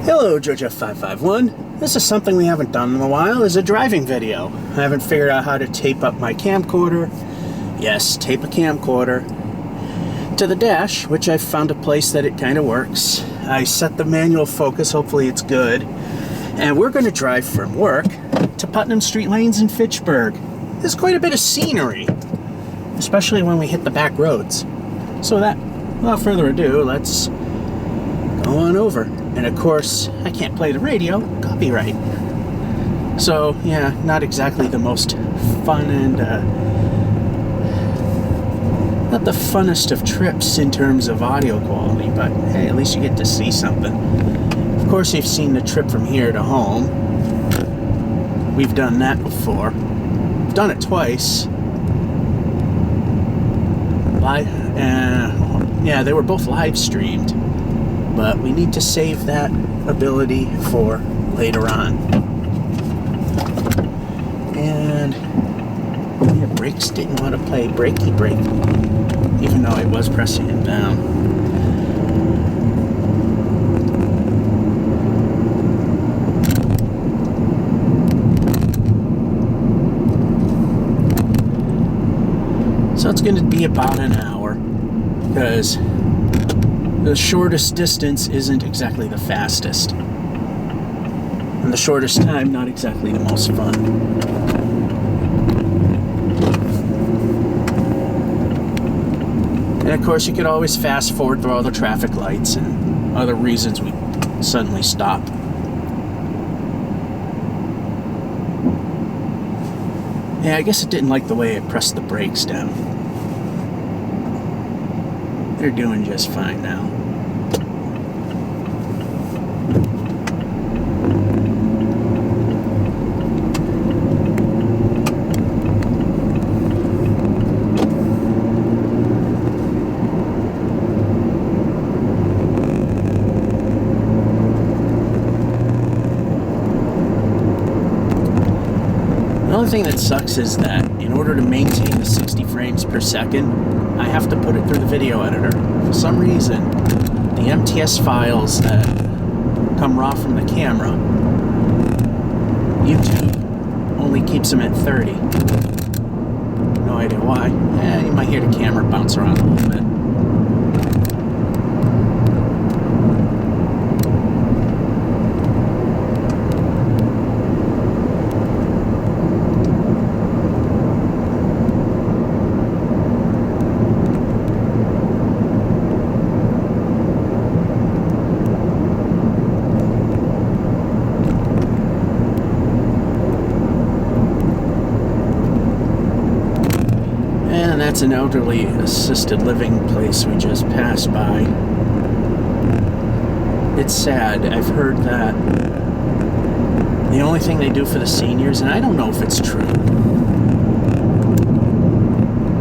Hello, JoJo551. This is something we haven't done in a while, is a driving video. I haven't figured out how to tape up my camcorder. Yes, tape a camcorder to the dash, which I've found a place that it kind of works. I set the manual focus, hopefully it's good. And we're going to drive from work to Putnam Street Lanes in Fitchburg. There's quite a bit of scenery, especially when we hit the back roads. So without further ado, let's go on over. And of course, I can't play the radio, copyright. So yeah, not exactly the most fun and not the funnest of trips in terms of audio quality, but hey, at least you get to see something. Of course, you've seen the trip from here to home. We've done that before. Done it twice. Yeah, they were both live streamed, but we need to save that ability for later on. And yeah, brakes didn't want to play brakey brake, even though I was pressing it down. So it's going to be about an hour, because the shortest distance isn't exactly the fastest. And the shortest time, not exactly the most fun. And of course, you could always fast forward through all the traffic lights and other reasons we suddenly stop. Yeah, I guess it didn't like the way I pressed the brakes down. They're doing just fine now. The only thing that sucks is that in order to maintain the 60 frames per second, I have to put it through the video editor. For some reason, the MTS files that come raw from the camera, YouTube only keeps them at 30. No idea why. You might hear the camera bounce around a little bit. That's an elderly assisted living place we just passed by. It's sad. I've heard that the only thing they do for the seniors, and I don't know if it's true,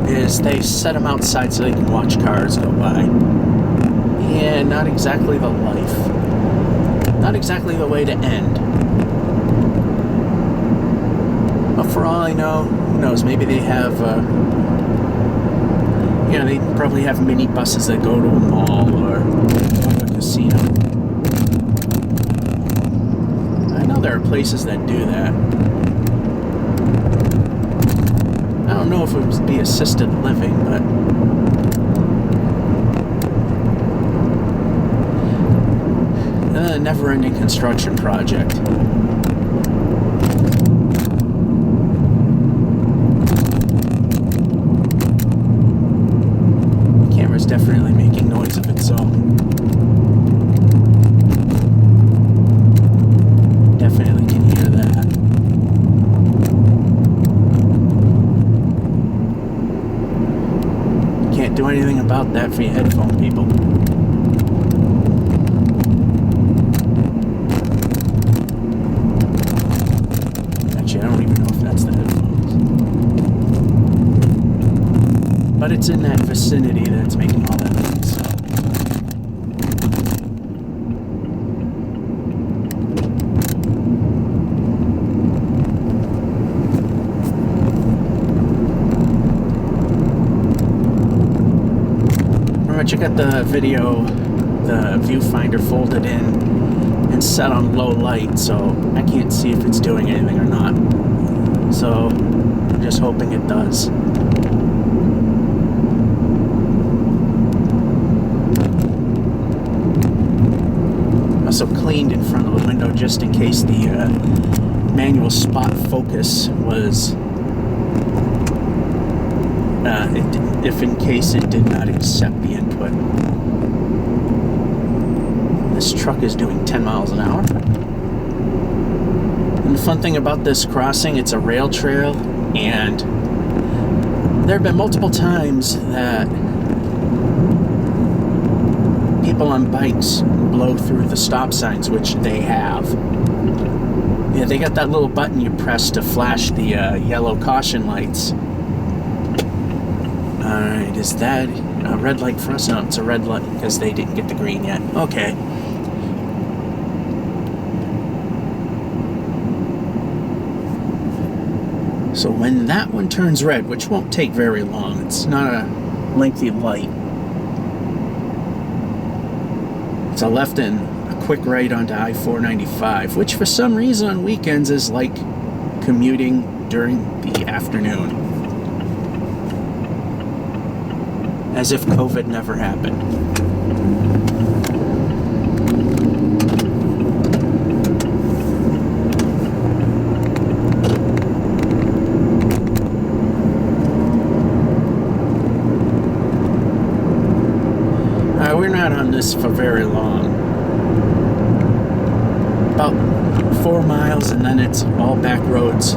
is they set them outside so they can watch cars go by. Yeah, not exactly the life. Not exactly the way to end. But for all I know, who knows, maybe they have they probably have mini buses that go to a mall or a casino. I know there are places that do that. I don't know if it would be assisted living, but a never-ending construction project. Definitely making noise of its own. Definitely can hear that. Can't do anything about that for your headphone people. Actually, I don't even know if that's the headphones. But it's in that vicinity that's making all that noise. So. Remember, check out the video, the viewfinder folded in and set on low light, so I can't see if it's doing anything or not. So I'm just hoping it does. Also cleaned in front of the window just in case the manual spot focus was if in case it did not accept the input. This truck is doing 10 miles an hour. And the fun thing about this crossing, it's a rail trail, and there have been multiple times that people on bikes blow through the stop signs, which they have. Yeah, they got that little button you press to flash the yellow caution lights. Alright, is that a red light for us? No, it's a red light because they didn't get the green yet. Okay. So when that one turns red, which won't take very long, it's not a lengthy light. It's a left and a quick right onto I-495, which for some reason on weekends is like commuting during the afternoon. As if COVID never happened. We're not on this for very long. About 4 miles and then it's all back roads.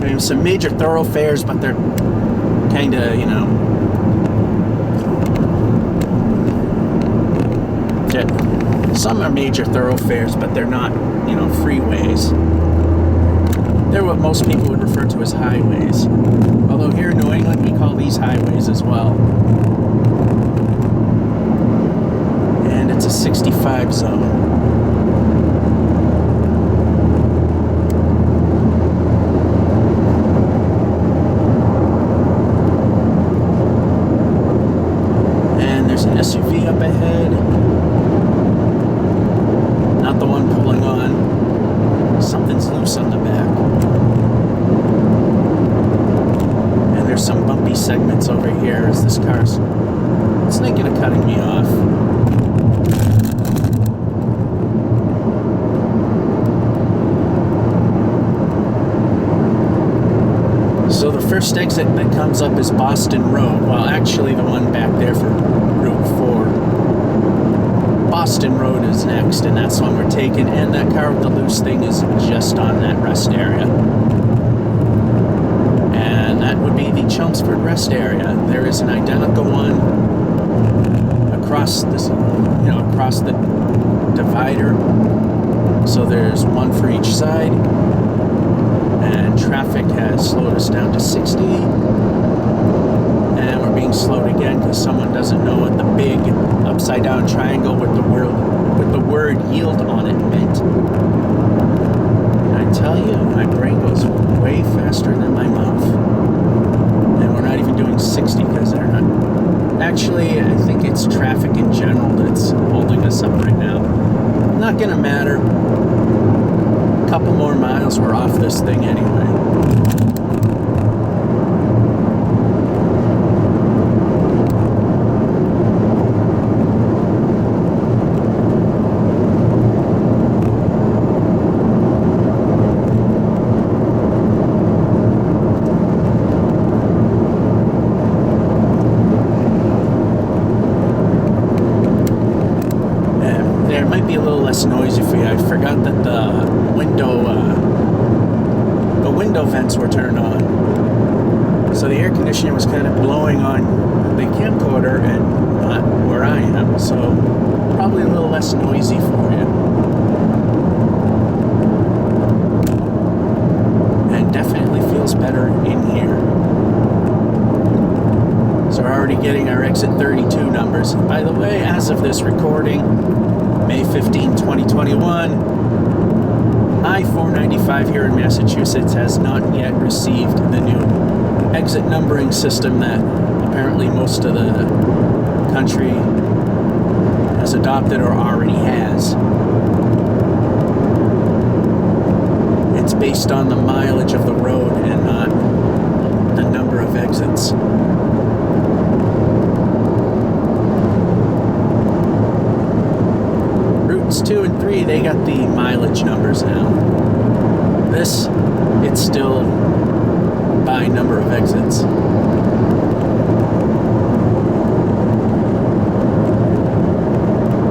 We have some major thoroughfares, but they're kind of, you know, some are major thoroughfares, but they're not, you know, freeways. They're what most people would refer to as highways. Although here in New England, we call these highways as well. And it's a 65 zone. And there's an SUV up ahead. Not the one pulling on. Something's loose on the back. And there's some bumpy segments over here as this car's thinking of cutting me off. So the first exit that comes up is Boston Road. Well, actually the one back there for Route 4. Boston Road is next, and that's the one we're taking, and that car with the loose thing is just on that rest area. And that would be the Chelmsford rest area. There is an identical one across this, you know, across the divider. So there's one for each side, and traffic has slowed us down to 60. And we're being slowed again because someone doesn't know what the big upside down triangle with the word yield on it meant. And I tell you, my brain goes way faster than my mouth. And we're not even doing 60 because they're not. Actually, I think it's traffic in general that's holding us up right now. Not gonna matter. A couple more miles, we're off this thing anyway. Noisy for you. I forgot that the window vents were turned on, so the air conditioning was kind of blowing on the camcorder and not where I am, so probably a little less noisy for you, and definitely feels better in here. So we're already getting our exit 32 numbers. By the way, as of this recording, May 15, 2021, I-495 here in Massachusetts has not yet received the new exit numbering system that apparently most of the country has has adopted or already has. It's based on the mileage of the road and not the number of exits. Routes 2 and 3, they got the mileage numbers now. This, it's still by number of exits.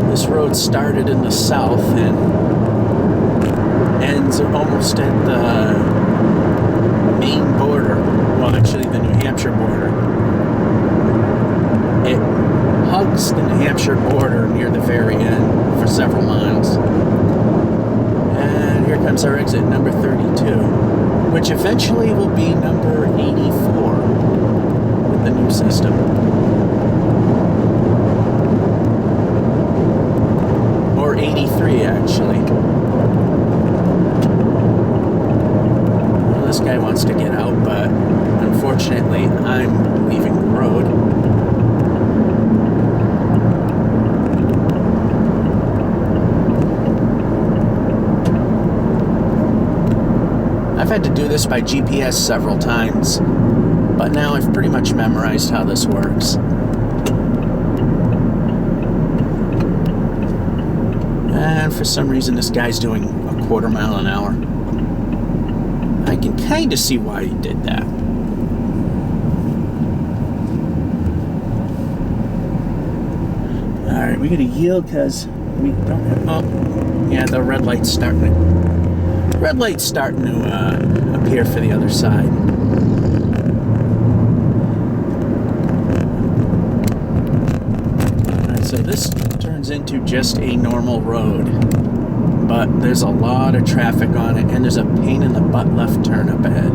This road started in the south and ends almost at the Maine border. Well, actually the New Hampshire border. It hugs the New Hampshire border near the very end for several miles. And here comes our exit, number 32, which eventually will be number 84 with the new system. Or 83, actually. Well, this guy wants to get out, but unfortunately, I'm leaving the road. I've had to do this by GPS several times, but now I've pretty much memorized how this works. And for some reason this guy's doing a 1/4 mile an hour. I can kind of see why he did that. Alright, we gotta yield because we don't have... Oh, yeah, the red light's starting to... Red light's starting to appear for the other side. Alright, so this turns into just a normal road, but there's a lot of traffic on it, and there's a pain in the butt left turn up ahead.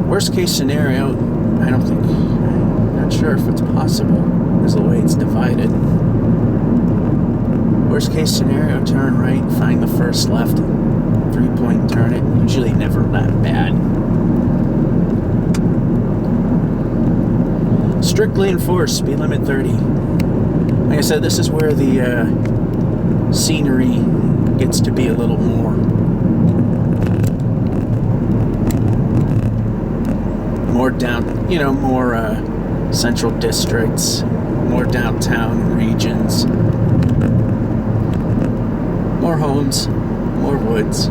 Worst case scenario, I'm not sure if it's possible, because of the way it's divided. Worst case scenario, turn right, find the first left, 3-point turn it, usually never that bad. Strictly enforced, speed limit 30. Like I said, this is where the scenery gets to be a little more down, more central districts, more downtown regions. More homes, more woods.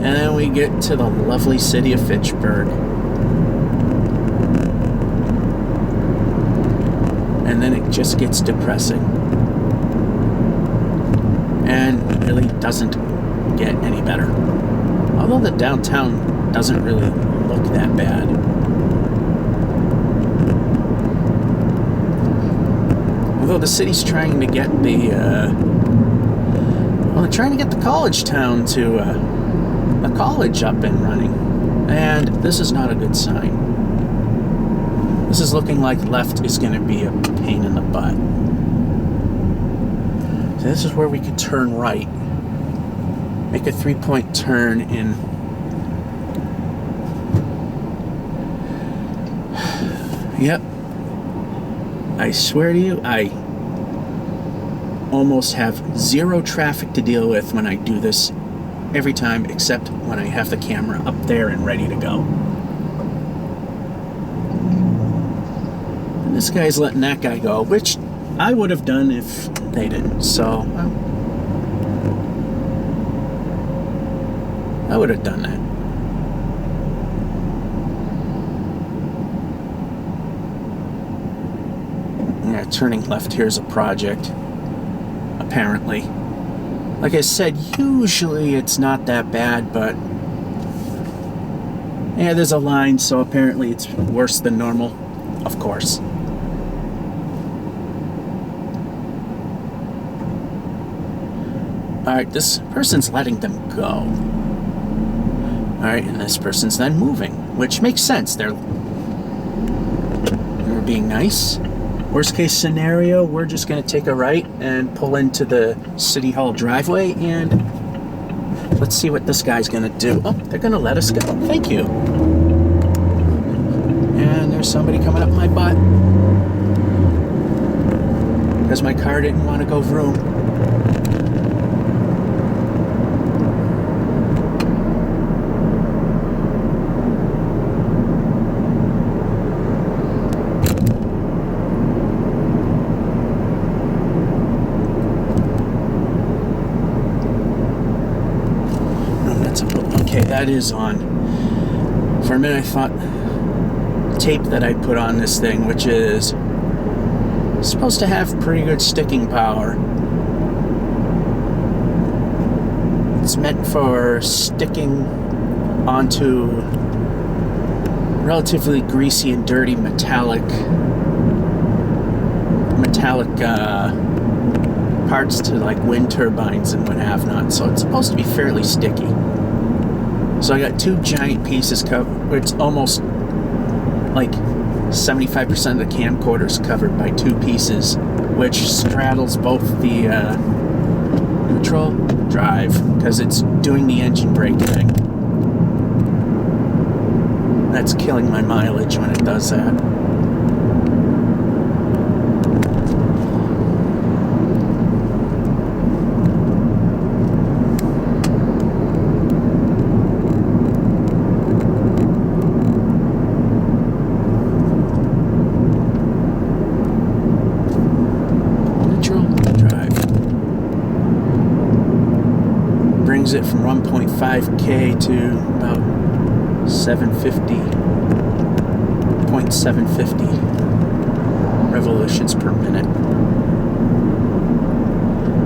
And then we get to the lovely city of Fitchburg. And then it just gets depressing. And really doesn't get any better. Although the downtown doesn't really look that bad. Although the city's trying to get they're trying to get the college town to a college up and running, and this is not a good sign. This is looking like left is going to be a pain in the butt. So this is where we could turn right, make a 3-point turn in. Yep. I swear to you, I almost have zero traffic to deal with when I do this every time, except when I have the camera up there and ready to go. And this guy's letting that guy go, which I would have done if they didn't. So, I would have done that. Yeah, turning left here is a project, apparently. Like I said, usually it's not that bad, but yeah, there's a line, so apparently it's worse than normal, of course. Alright, this person's letting them go. Alright, and this person's then moving, which makes sense. They're being nice. Worst case scenario, we're just going to take a right and pull into the City Hall driveway, and let's see what this guy's going to do. Oh, they're going to let us go. Thank you. And there's somebody coming up my butt. because my car didn't want to go vroom. Okay, that is on. For a minute I thought tape that I put on this thing, which is supposed to have pretty good sticking power. It's meant for sticking onto relatively greasy and dirty metallic parts to like wind turbines and what have not. So it's supposed to be fairly sticky. So I got two giant pieces covered. It's almost like 75% of the camcorder's covered by two pieces, which straddles both the neutral drive, because it's doing the engine brake thing. That's killing my mileage when it does that. It from 1.5K to about 0.750 revolutions per minute.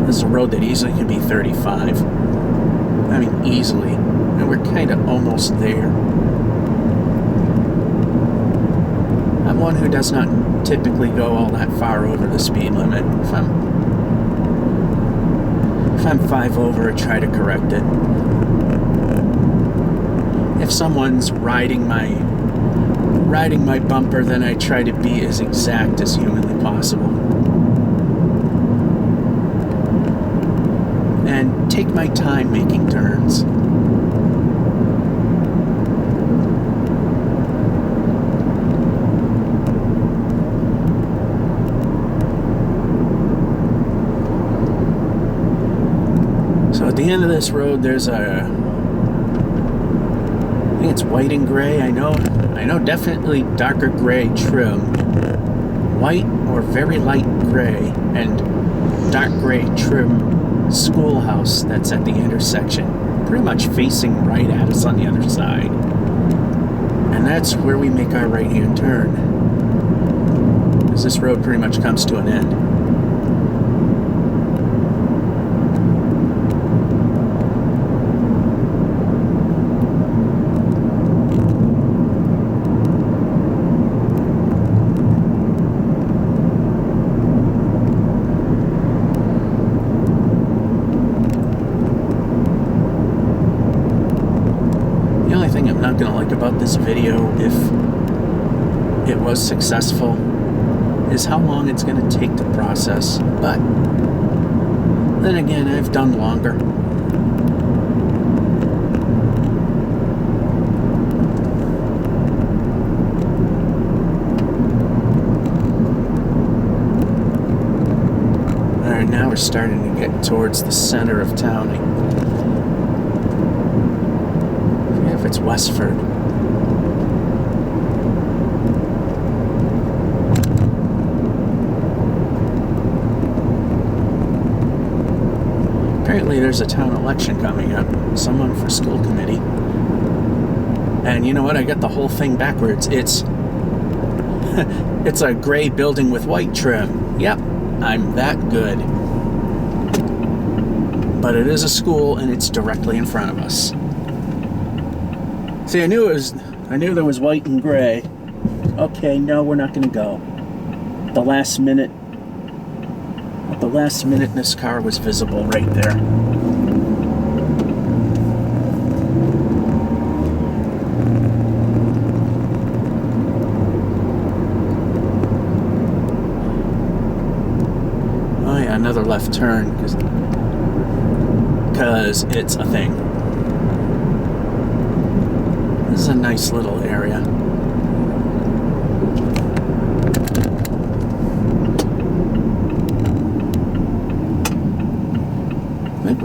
This is a road that easily could be 35. I mean, easily. And we're kind of almost there. I'm one who does not typically go all that far over the speed limit. If I'm 5 over, I try to correct it. If someone's riding my bumper, then I try to be as exact as humanly possible. And take my time making turns. So at the end of this road, there's I think it's white and gray. I know definitely darker gray trim. White or very light gray and dark gray trim schoolhouse that's at the intersection, pretty much facing right at us on the other side. And that's where we make our right-hand turn, because this road pretty much comes to an end. About this video, if it was successful, is how long it's going to take to process. But then again, I've done longer. Alright, now we're starting to get towards the center of town. I forget if it's Westford. Apparently there's a town election coming up, someone for school committee. And you know what, I got the whole thing backwards. It's a gray building with white trim. Yep, I'm that good. But it is a school and it's directly in front of us. See, I knew there was white and gray. Okay, no, we're not gonna go. At the last minute, this car was visible right there. Oh yeah, another left turn, because it's a thing. This is a nice little area.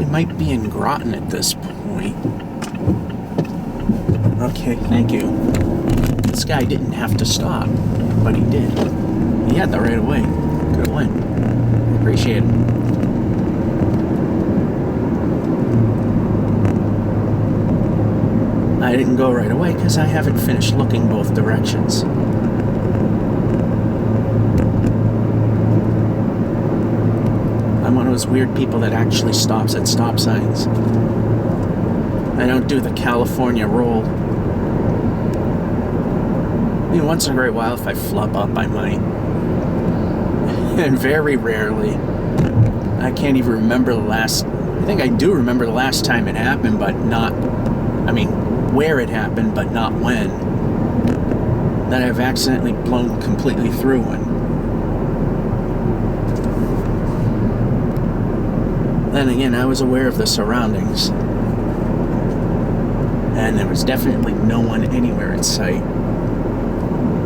might be in Groton at this point. Okay, thank you. This guy didn't have to stop, but he did. He had the right of way. Could have went. Appreciate it. I didn't go right away because I haven't finished looking both directions. I'm one of those weird people that actually stops at stop signs. I don't do the California roll. I mean, once in a great while, if I flub up, I might. And very rarely. I can't even remember the last... I think I do remember the last time it happened, but not... I mean, where it happened, but not when. That I've accidentally blown completely through one. Then again, I was aware of the surroundings. And there was definitely no one anywhere in sight.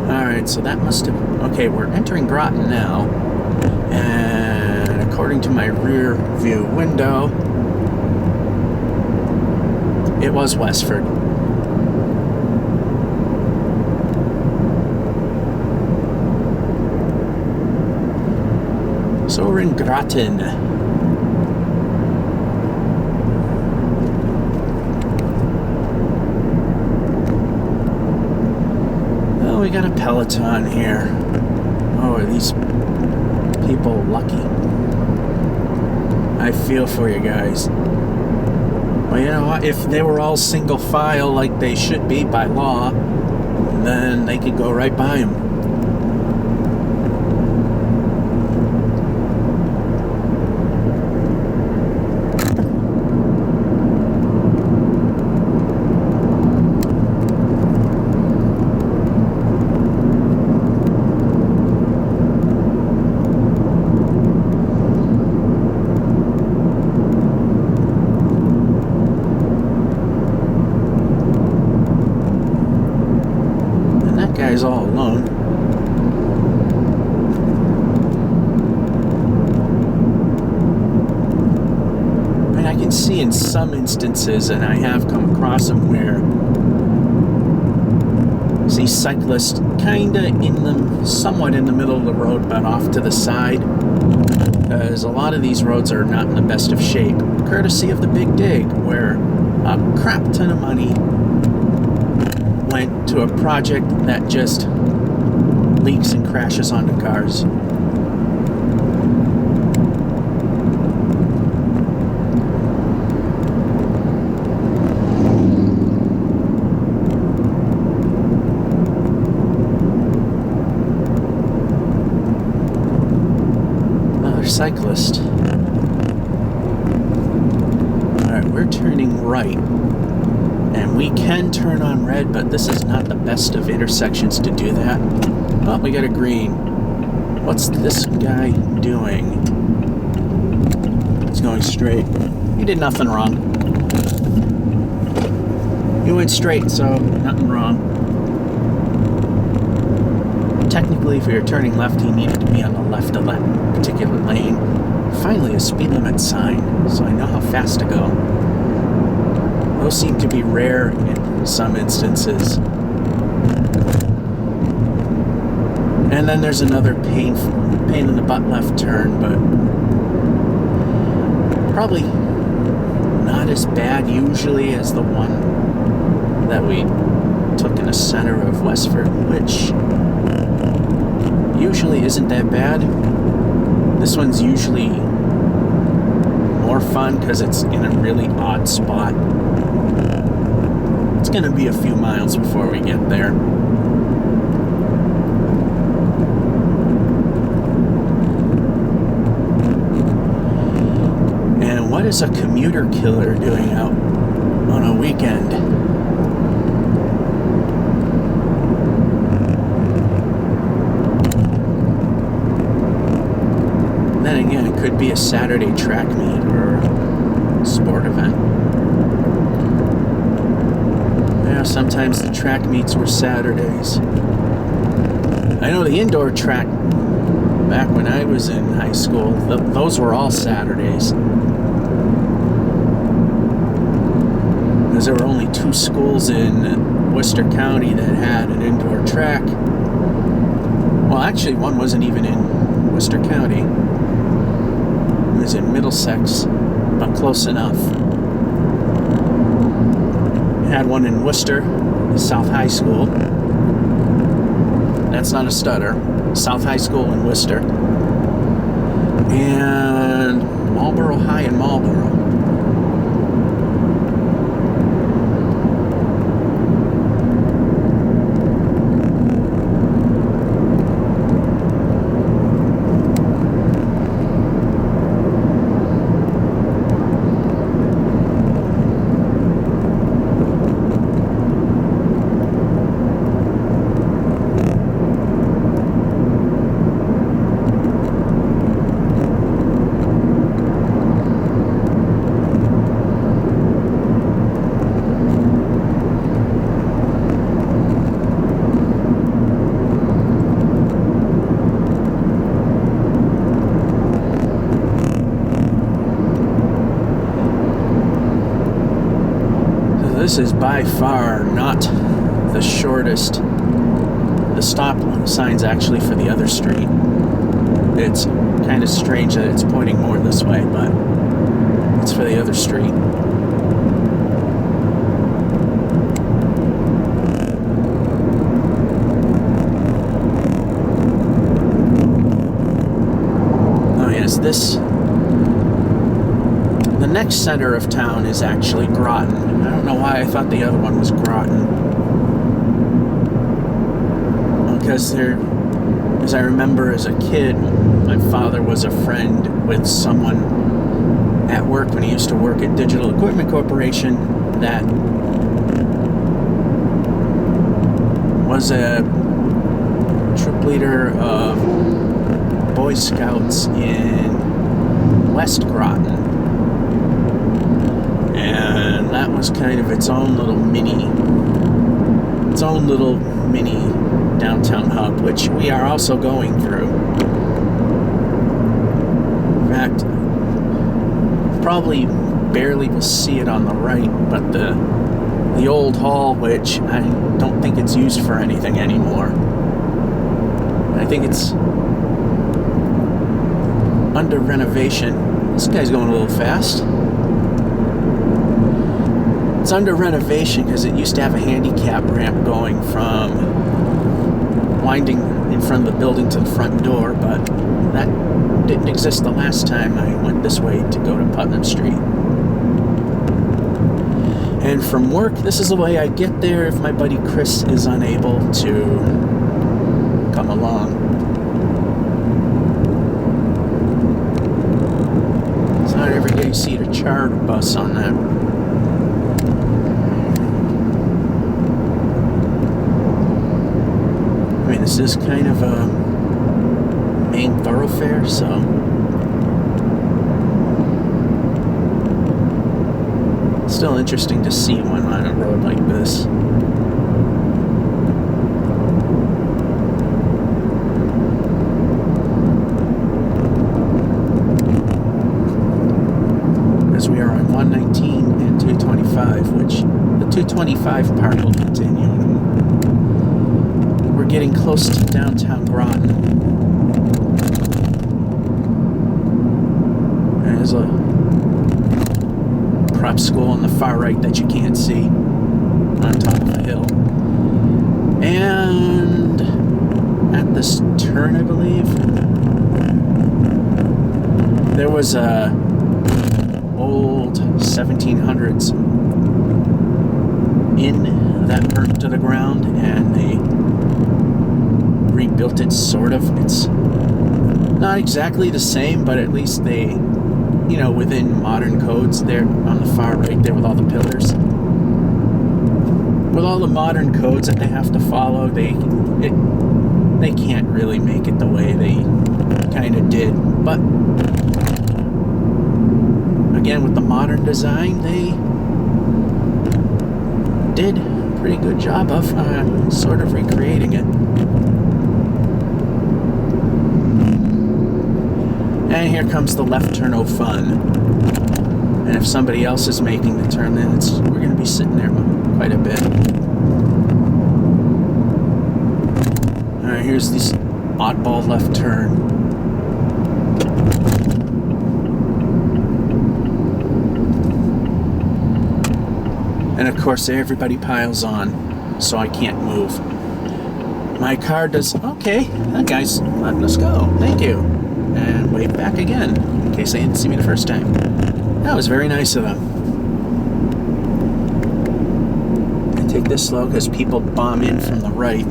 Alright, so that must have... Okay, we're entering Groton now. And according to my rear view window, it was Westford. So we're in Groton. Oh, we got a Peloton here. Oh, are these people lucky? I feel for you guys. Well, you know what? If they were all single file like they should be by law, then they could go right by them. Guy's all alone. And I can see in some instances, and I have come across them, where I see cyclists kinda in the, somewhat in the middle of the road, but off to the side. Because a lot of these roads are not in the best of shape, courtesy of the Big Dig, where a crap ton of money went to a project that just leaks and crashes onto cars. Another cyclist. Alright, we're turning right. And we can turn on red, but this is not the best of intersections to do that. Oh, we got a green. What's this guy doing? He's going straight. He did nothing wrong. He went straight, so nothing wrong. Technically, if we were turning left, he needed to be on the left of that particular lane. Finally, a speed limit sign, so I know how fast to go. Those seem to be rare in some instances. And then there's another pain in the butt left turn, but probably not as bad usually as the one that we took in the center of Westford, which usually isn't that bad. This one's usually more fun because it's in a really odd spot. It's going to be a few miles before we get there. And what is a commuter killer doing out on a weekend? Then again, it could be a Saturday track meet or a sport event. Sometimes the track meets were Saturdays. I know the indoor track back when I was in high school, those were all Saturdays. because there were only 2 schools in Worcester County that had an indoor track. Well, actually, one wasn't even in Worcester County. It was in Middlesex, but close enough. It had one in Worcester, South High School. That's not a stutter. South High School in Worcester. And Marlboro High in Marlboro. This is by far not the shortest. The stop sign's actually for the other street. It's kind of strange that it's pointing more this way, but it's for the other street. Oh yes, the next center of town is actually Groton. I don't know why I thought the other one was Groton. Because as I remember as a kid, my father was a friend with someone at work when he used to work at Digital Equipment Corporation that was a troop leader of Boy Scouts in West Groton. And that was kind of its own little mini downtown hub, which we are also going through. In fact, probably barely will see it on the right, but the old hall, which I don't think it's used for anything anymore. I think it's under renovation. This guy's going a little fast. It's under renovation because it used to have a handicap ramp going from winding in front of the building to the front door, but that didn't exist the last time I went this way to go to Putnam Street. And from work, this is the way I get there if my buddy Chris is unable to come along. It's not every day you see a charter bus on that. This is kind of a main thoroughfare, so it's still interesting to see one on a road like this. As we are on 119 and 225, which the 225 part will continue. We're getting close to downtown Groton. There's a prep school on the far right that you can't see on top of a hill. And at this turn, I believe, there was a old 1700s inn that burnt to the ground, and they rebuilt it, sort of. It's not exactly the same, but at least they, within modern codes, there on the far right there with all the pillars. With all the modern codes that they have to follow, they can't really make it the way they kind of did. But again, with the modern design, they did a pretty good job of sort of recreating it. And here comes the left turn, oh fun. And if somebody else is making the turn, then we're going to be sitting there quite a bit. Alright, here's this oddball left turn. And of course everybody piles on, so I can't move. My car does, okay, that guy's letting us go, thank you. And wave back again, in case they didn't see me the first time. That was very nice of them. I take this slow because people bomb in from the right.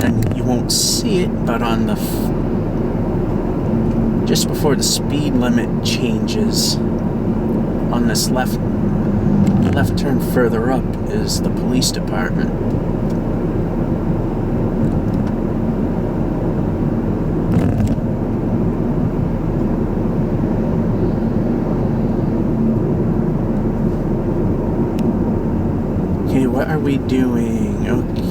And you won't see it, but on the just before the speed limit changes, on this left turn further up is the police department. Okay, what are we doing? Okay.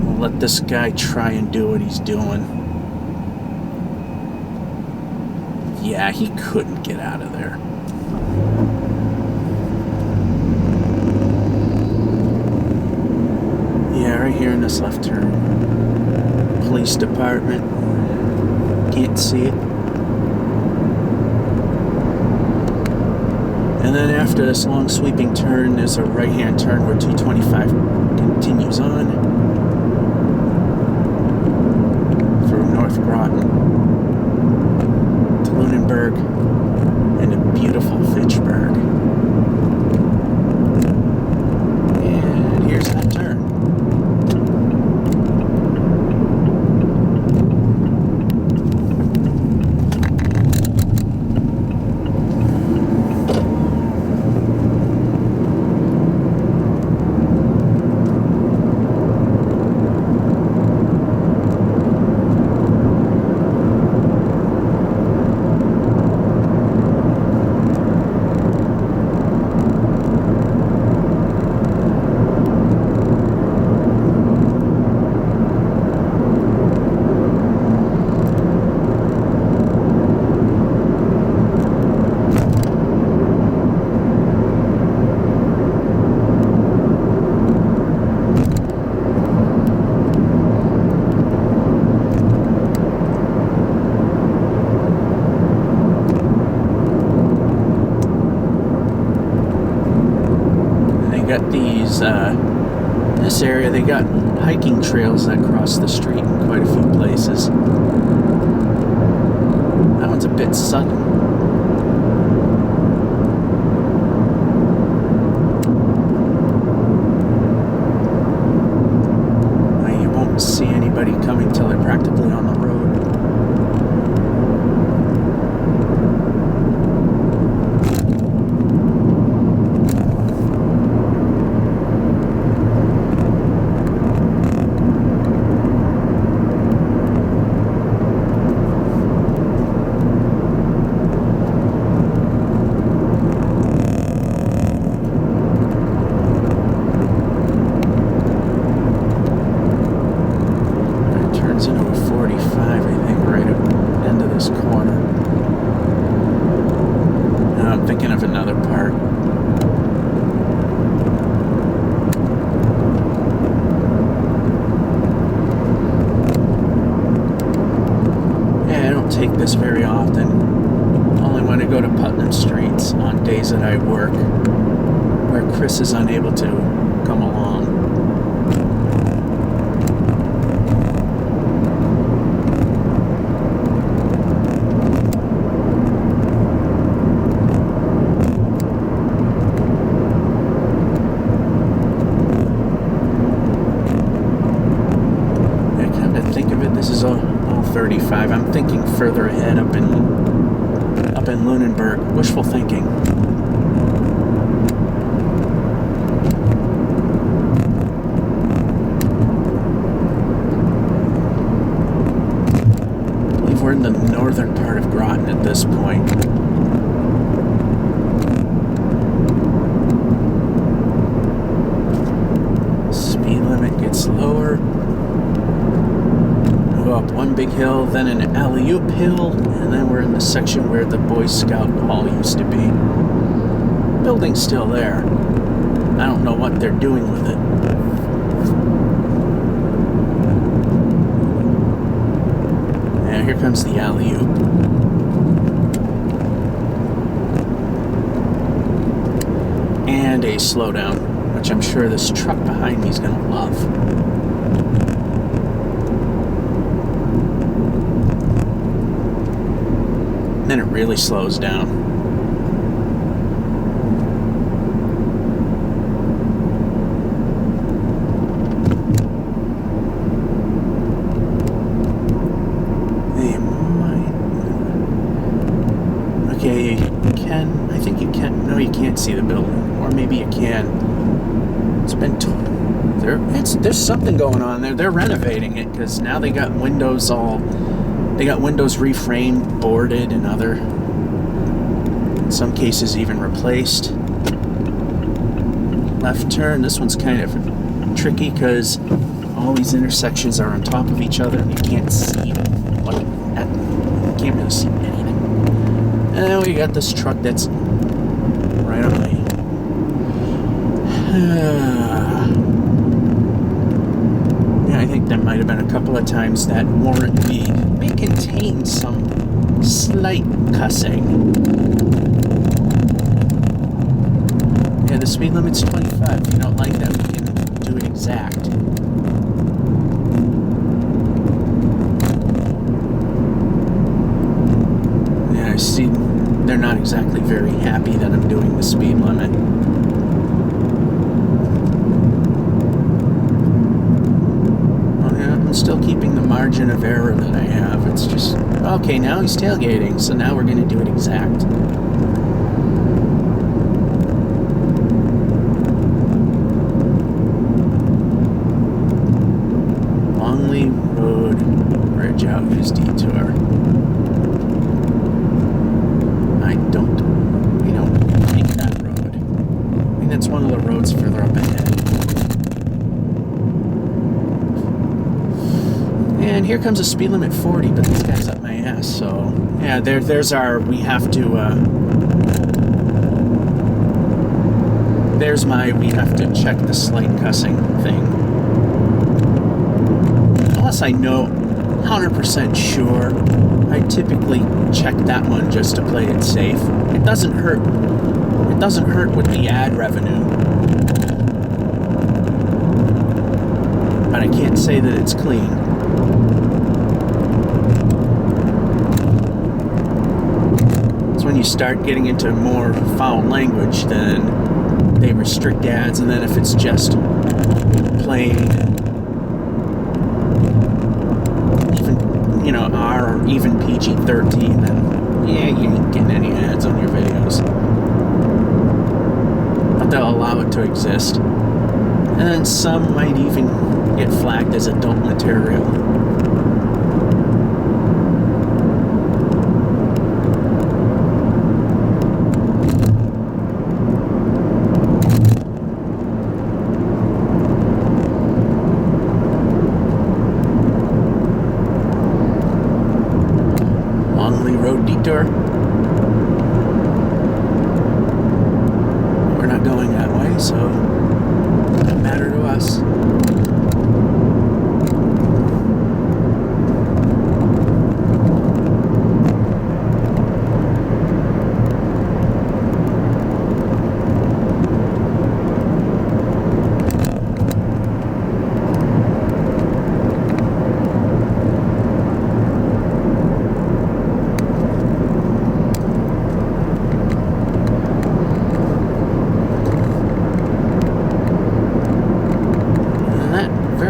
We'll let this guy try and do what he's doing. Yeah, he couldn't get out of there. Yeah, right here in this left turn. Police department. Can't see it. And then after this long sweeping turn, there's a right-hand turn where 225 continues on through North Groton to Lunenburg and a beautiful Fitchburg. And here's that turn. Got these, this area, they got hiking trails that cross the street in quite a few places. That one's a bit sudden. Now you won't see anybody coming till they're practically on the road. Take this very often. Only when I go to Putnam Streets on days that I work, where Chris is unable to come along. I come to think of it, this is all 35. I'm thinking further ahead up in Lunenburg. Wishful thinking. I believe we're in the northern part of Groton at this point. Speed limit gets lower. go up one big hill, then an alley-oop hill, and then we're in the section where the Boy Scout Hall used to be. Building's still there. I don't know what they're doing with it. Yeah, here comes the alley-oop. And a slowdown, which I'm sure this truck behind me is going to love. Then it really slows down. Okay, you can. I think you can. No, you can't see the building, or maybe you can. It's been. There's something going on there. They're renovating it because now they got windows all. They got windows reframed, boarded, and other. In some cases, even replaced. Left turn. This one's kind of tricky because all these intersections are on top of each other, and you can't see what. You can't really see anything. And we got this truck that's right on me. Yeah, I think there might have been a couple of times that warrant may contain some slight cussing. Yeah, the speed limit's 25. If you don't like that, we can do it exact. Yeah, I see they're not exactly very happy that I'm doing the speed limit. Still keeping the margin of error that I have. It's just, okay, now he's tailgating, so now we're going to do it exact. Longley Road, Bridge out his detour. We don't take that road. I mean, that's one of the roads further up ahead. And here comes a speed limit 40, but this guy's up my ass, so... Yeah, there's our... We have to, There's my... We have to check the slight cussing thing. Unless I know 100% sure, I typically check that one just to play it safe. It doesn't hurt. It doesn't hurt with the ad revenue. But I can't say that it's clean. When you start getting into more foul language, then they restrict ads, and then if it's just plain, even, R or even PG-13, then yeah, you ain't getting any ads on your videos. But they'll allow it to exist. And then some might even get flagged as adult material. Detour. We're not going that way, so it doesn't matter to us.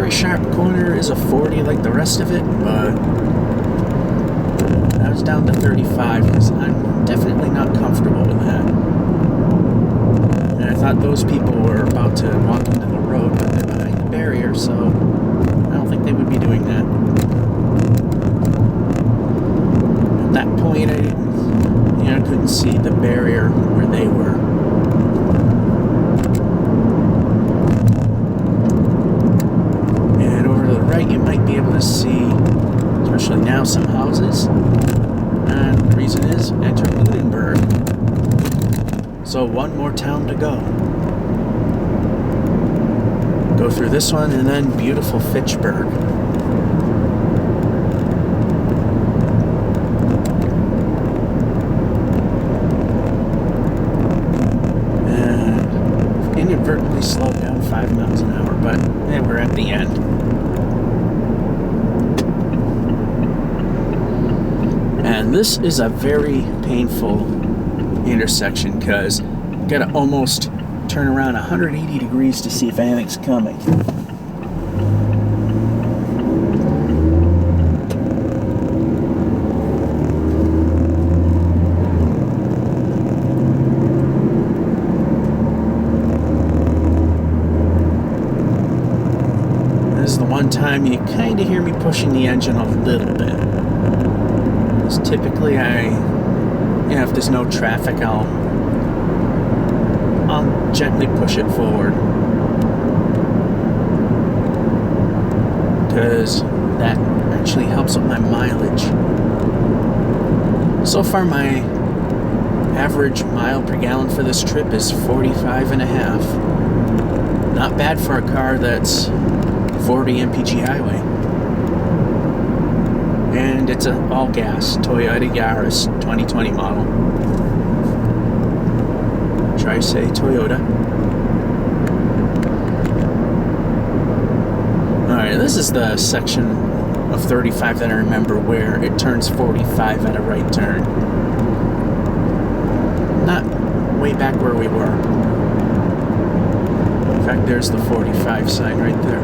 Sharp corner is a 40 like the rest of it, but I was down to 35 because I'm definitely not comfortable with that. And I thought those people were about to walk into the road, but they're behind the barrier, so I don't think they would be doing that. At that point, I couldn't see the barrier where they were. You might be able to see especially now, some houses. And the reason is, enter Lunenburg. So one more town to go. Go through this one, and then beautiful Fitchburg. And inadvertently slowed down 5 miles an hour, but we're at the end. And this is a very painful intersection because you gotta almost turn around 180 degrees to see if anything's coming. This is the one time you kind of hear me pushing the engine a little bit. Because typically if there's no traffic, I'll gently push it forward, because that actually helps with my mileage. So far, my average mile per gallon for this trip is 45.5. Not bad for a car that's 40 mpg highway. And it's an all-gas Toyota Yaris 2020 model. Try to say Toyota. Alright, this is the section of 35 that I remember where it turns 45 at a right turn. Not way back where we were. In fact, there's the 45 sign right there.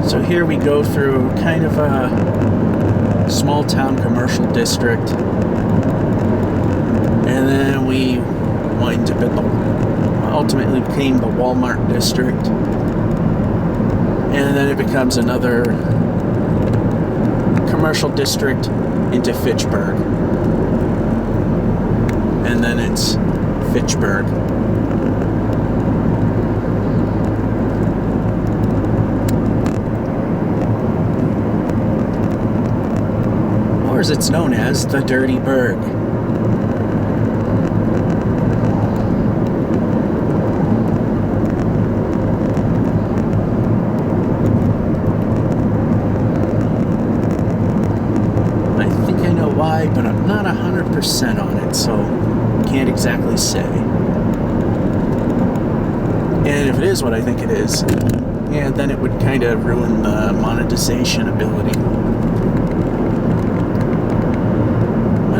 So here we go through kind of a small town commercial district, and then we wind up in the ultimately became the Walmart district, and then it becomes another commercial district into Fitchburg, and then it's Fitchburg. Or as it's known as, the Dirty Burg. I think I know why, but I'm not 100% on it, so can't exactly say. And if it is what I think it is, then it would kind of ruin the monetization ability.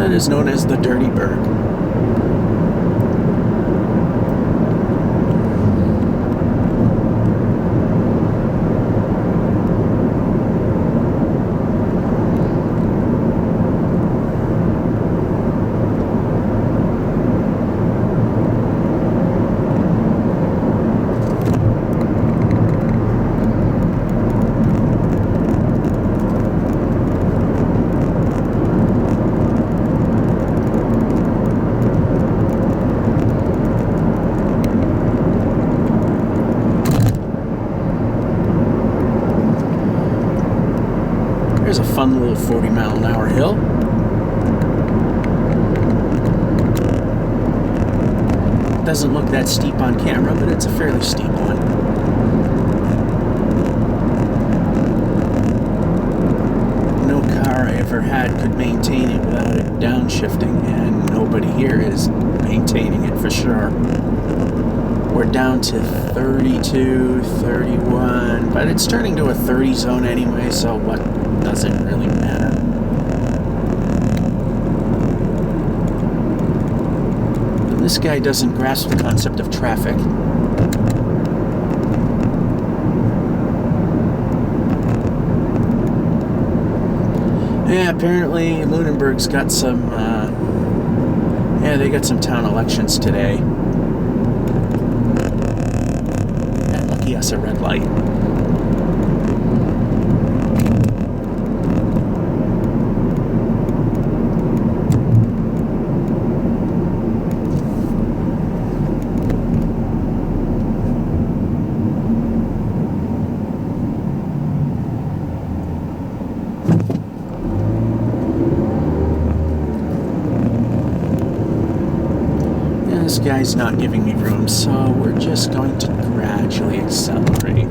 It is known as the Dirty Burg. There's a fun little 40-mile-an-hour hill. Doesn't look that steep on camera, but it's a fairly steep one. No car I ever had could maintain it without it downshifting, and nobody here is maintaining it for sure. We're down to 32, 31, but it's turning to a 30 zone anyway, so what doesn't really matter. This guy doesn't grasp the concept of traffic. Yeah, apparently Lunenburg's got some, they got some town elections today. Yeah, lucky us, a red light. This guy's not giving me room, so we're just going to gradually accelerate.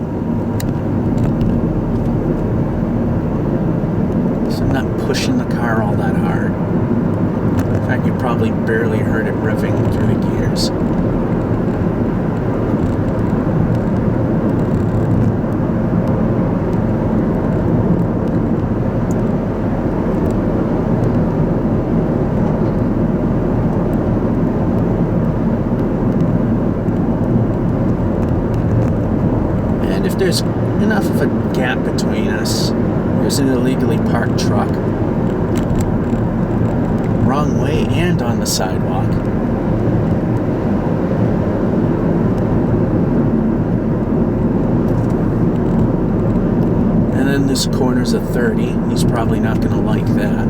So I'm not pushing the car all that hard. In fact, you probably barely heard it revving through the gears. There's enough of a gap between us. There's an illegally parked truck. Wrong way and on the sidewalk. And then this corner's a 30. He's probably not going to like that.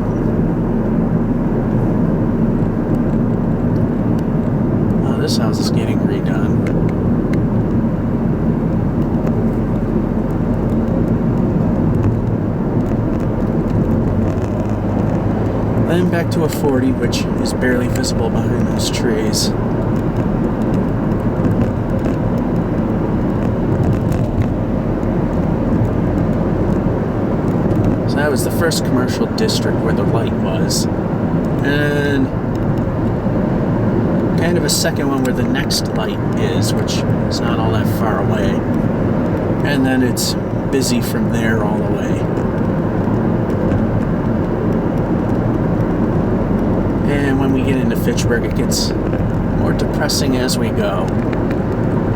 Oh, this house is getting redone. Then back to a 40, which is barely visible behind those trees. So that was the first commercial district where the light was. And kind of a second one where the next light is, which is not all that far away. And then it's busy from there all the way. And when we get into Fitchburg, it gets more depressing as we go.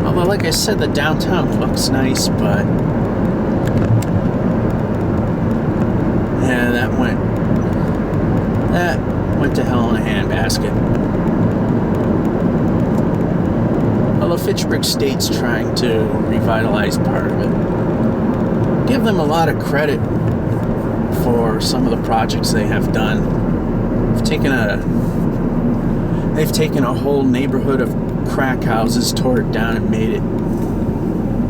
Although, like I said, the downtown looks nice, but yeah, that went to hell in a handbasket. Although Fitchburg State's trying to revitalize part of it. Give them a lot of credit for some of the projects they have done. They've taken a whole neighborhood of crack houses, tore it down, and made it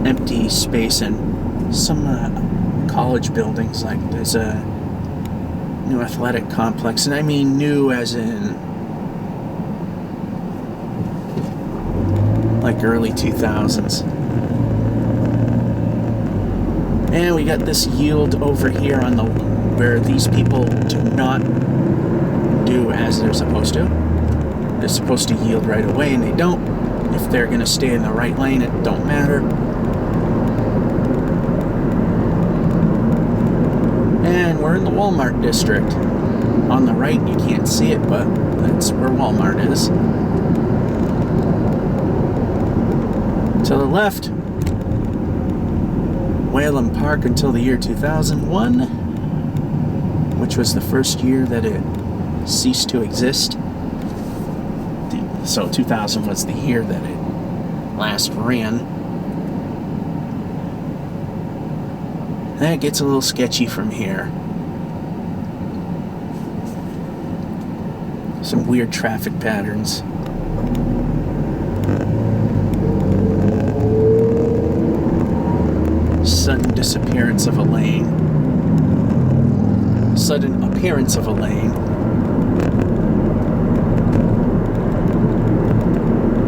empty space, and some college buildings. Like there's a new athletic complex, and I mean new as in like early 2000s. And we got this yield over here on the where these people do not do as they're supposed to. They're supposed to yield right away, and they don't. If they're going to stay in the right lane, it don't matter. And we're in the Walmart district. On the right, you can't see it, but that's where Walmart is. To the left, Whalen Park until the year 2001, which was the first year that it ceased to exist. So 2000 was the year that it last ran. That gets a little sketchy from here. Some weird traffic patterns. Sudden disappearance of a lane. Sudden appearance of a lane.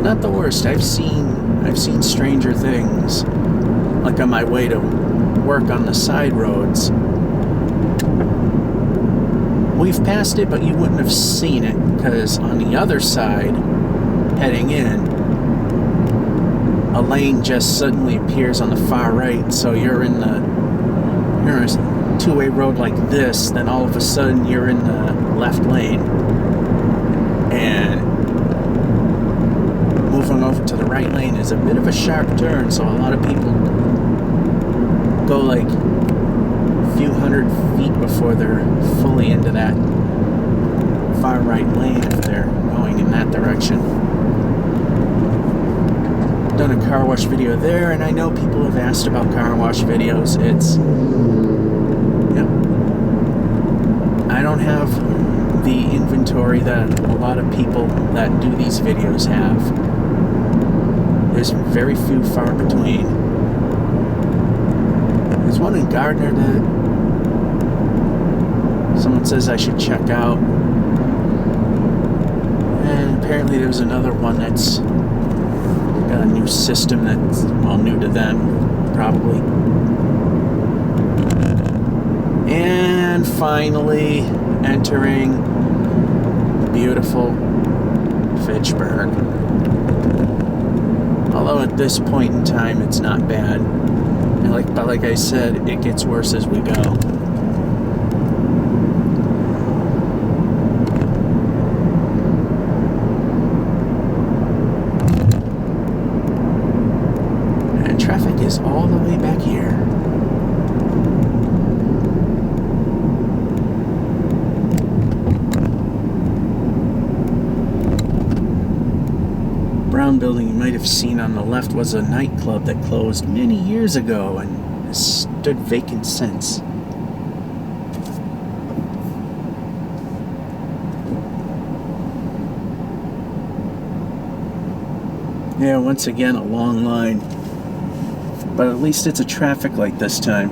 Not the worst. I've seen stranger things. Like on my way to work on the side roads. We've passed it, but you wouldn't have seen it because on the other side, heading in, a lane just suddenly appears on the far right. So you're in a two-way road like this, then all of a sudden you're in the left lane. And moving over to the right lane is a bit of a sharp turn, so a lot of people go like a few hundred feet before they're fully into that far right lane if they're going in that direction. Done a car wash video there, and I know people have asked about car wash videos. I don't have the inventory that a lot of people that do these videos have. There's very few far between. There's one in Gardner that someone says I should check out. And apparently there was another one that's got a new system that's, well, new to them, probably. And finally entering beautiful Fitchburg. Although at this point in time it's not bad. But like I said, it gets worse as we go. And traffic is all the way back here. Brown building you might have seen on the left was a nightclub that closed many years ago and has stood vacant since. Yeah, once again a long line, but at least it's a traffic light this time.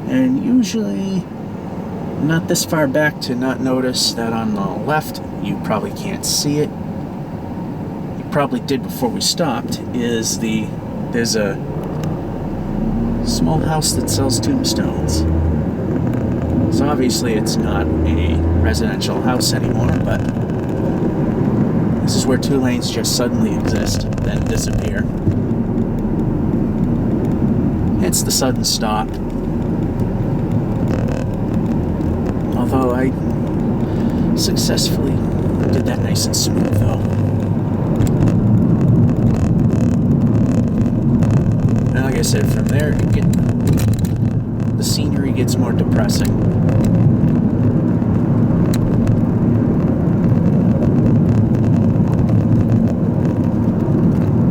And usually not this far back to not notice that on the left, you probably can't see it. You probably did before we stopped, is there's a small house that sells tombstones. So obviously it's not a residential house anymore, but this is where 2 lanes just suddenly exist, then disappear. Hence the sudden stop. Although I successfully did that nice and smooth, though. And like I said, from there, the scenery gets more depressing.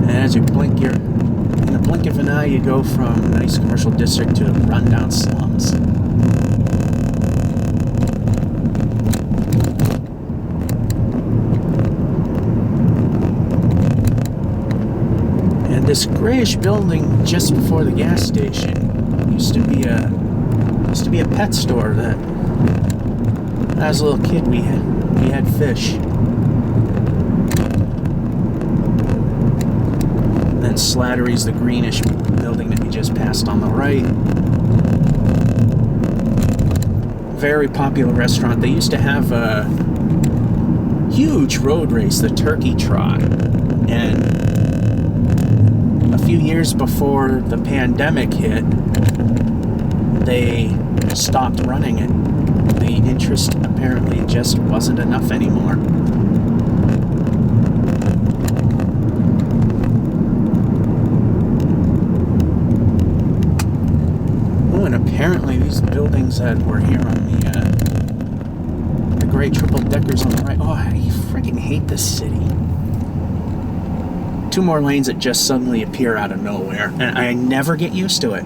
And as you blink, in the blink of an eye, you go from a nice commercial district to rundown slums. This grayish building just before the gas station used to be a pet store that, as a little kid, we had fish. And then Slattery's the greenish building that we just passed on the right. Very popular restaurant. They used to have a huge road race, the Turkey Trot, and a few years before the pandemic hit, they stopped running it. The interest apparently just wasn't enough anymore. Oh, and apparently these buildings that were here on the gray triple deckers on the right. Oh, I freaking hate this city. 2 more lanes that just suddenly appear out of nowhere, and I never get used to it.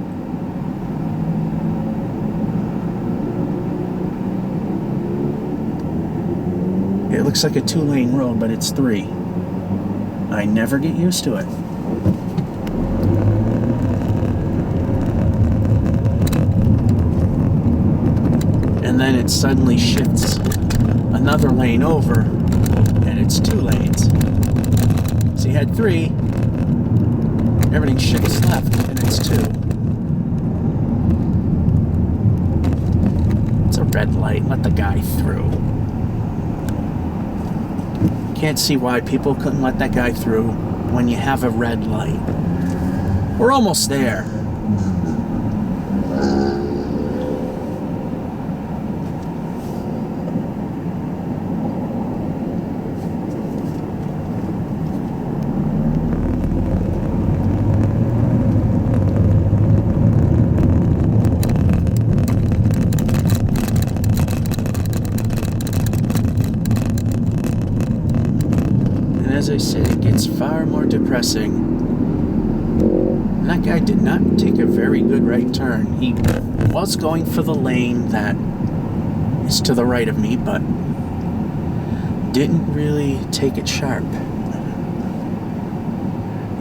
It looks like a 2-lane road, but it's 3. I never get used to it. And then it suddenly shifts another lane over, and it's 2 lanes. So you had 3, everything shifts left, and it's 2. It's a red light, let the guy through. Can't see why people couldn't let that guy through when you have a red light. We're almost there. As I said, it gets far more depressing. And that guy did not take a very good right turn. He was going for the lane that is to the right of me, but didn't really take it sharp.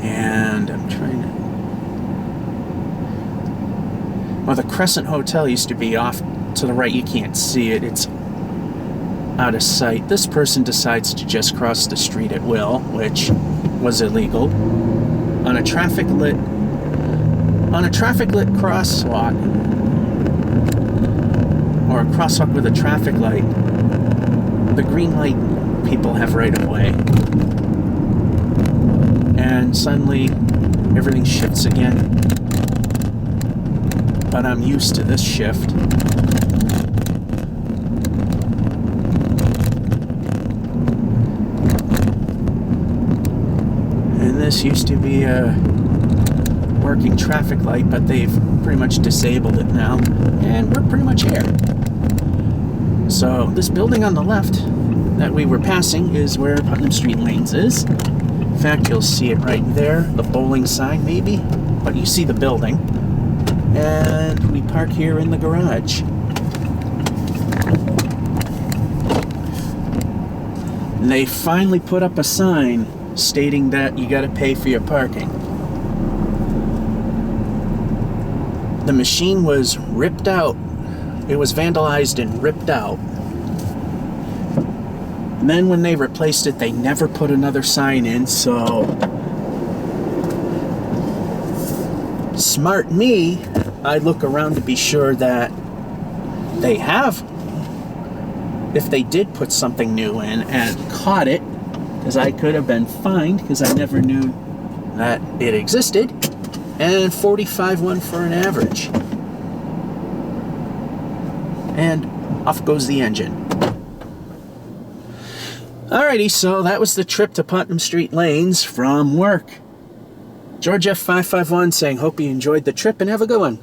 And I'm trying to... Well, the Crescent Hotel used to be off to the right. You can't see it. It's out of sight, this person decides to just cross the street at will, which was illegal. On a traffic lit crosswalk, or a crosswalk with a traffic light, the green light people have right of way. And suddenly everything shifts again. But I'm used to this shift. And this used to be a working traffic light, but they've pretty much disabled it now. And we're pretty much here. So this building on the left that we were passing is where Putnam Street Lanes is. In fact, you'll see it right there, the bowling sign maybe, but you see the building. And we park here in the garage. And they finally put up a sign stating that you gotta pay for your parking. The machine was ripped out. It was vandalized and ripped out. And then when they replaced it, they never put another sign in, so smart me, I look around to be sure that they have, if they did put something new in, and caught it, because I could have been fined because I never knew that it existed, and 45 for an average. And off goes the engine. Alrighty, so that was the trip to Putnam Street Lanes from work. George F551 saying, hope you enjoyed the trip and have a good one.